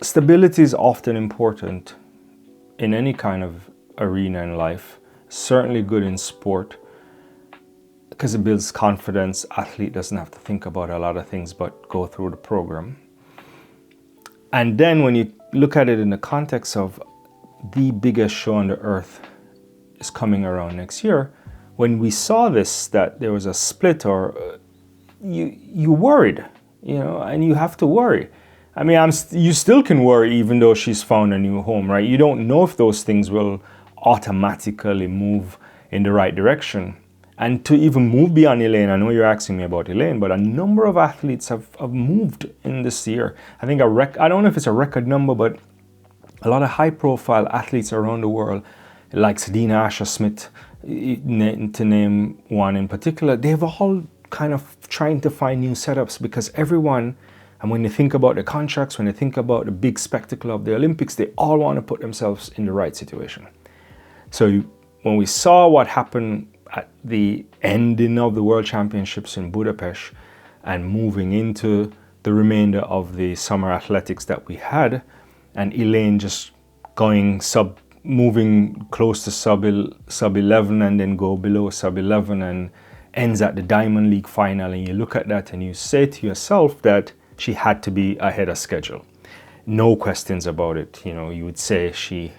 Stability is often important in any kind of arena in life, certainly good in sport, because it builds confidence. Athlete doesn't have to think about a lot of things but go through the program. And then when you look at it in the context of the biggest show on the earth is coming around next year, when we saw this, that there was a split, or you worried, and you have to worry. I mean, you still can worry even though she's found a new home, right? You don't know if those things will automatically move in the right direction. And to even move beyond Elaine, I know you're asking me about Elaine, but a number of athletes have moved in this year. I think I don't know if it's a record number, but a lot of high-profile athletes around the world, like Dina Asher-Smith, to name one in particular, they've all kind of trying to find new setups, because everyone, and when they think about the contracts, when they think about the big spectacle of the Olympics, they all want to put themselves in the right situation. So when we saw what happened at the ending of the World Championships in Budapest and moving into the remainder of the summer athletics that we had, and Elaine just moving close to sub 11 and then go below sub 11 and ends at the Diamond League final, and you look at that and you say to yourself that she had to be ahead of schedule. No questions about it. You would say she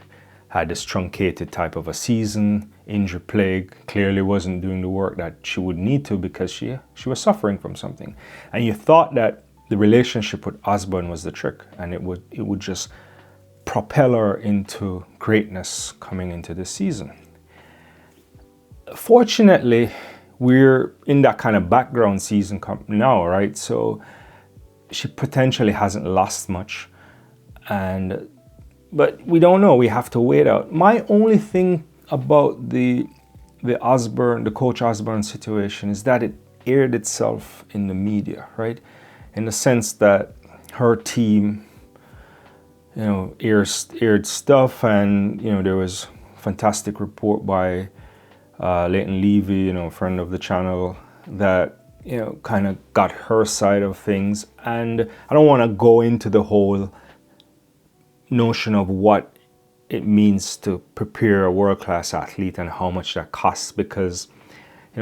had this truncated type of a season, injury plague, clearly wasn't doing the work that she would need to because she was suffering from something. And you thought that the relationship with Osbourne was the trick, and it would just propel her into greatness coming into this season. Fortunately, we're in that kind of background season now, right? So she potentially hasn't lost much, but we don't know. We have to wait out. My only thing about the Coach Osbourne situation is that it aired itself in the media, right? In the sense that her team, aired stuff, and there was a fantastic report by Leighton Levy, friend of the channel, that kind of got her side of things. And I don't want to go into the whole notion of what it means to prepare a world-class athlete and how much that costs, because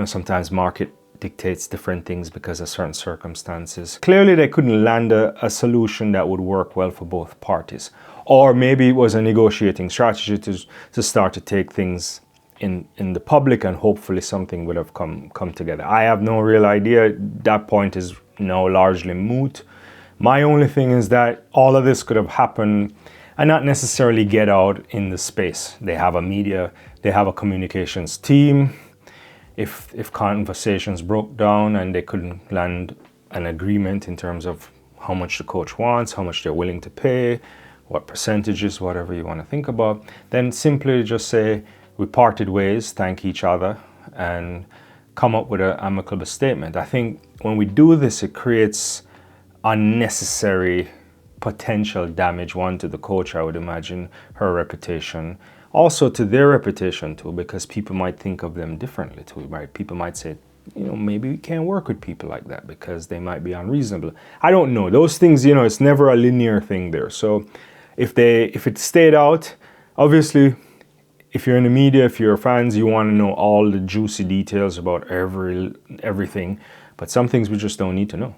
sometimes market dictates different things because of certain circumstances. Clearly they couldn't land a solution that would work well for both parties, or maybe it was a negotiating strategy to start to take things in the public, and hopefully something would have come together. I have no real idea. That point is now largely moot. My only thing is that all of this could have happened and not necessarily get out in the space. They have a media, they have a communications team. If conversations broke down and they couldn't land an agreement in terms of how much the coach wants, how much they're willing to pay, what percentages, whatever you want to think about, then simply just say, we parted ways, thank each other, and come up with an amicable statement. I think when we do this, it creates unnecessary potential damage, one, to the coach, I would imagine, her reputation, also to their reputation too, because people might think of them differently too, right? People might say, maybe we can't work with people like that because they might be unreasonable. I don't know. Those things, it's never a linear thing there. So if it stayed out, obviously, if you're in the media, if you're fans, you want to know all the juicy details about everything. But some things we just don't need to know.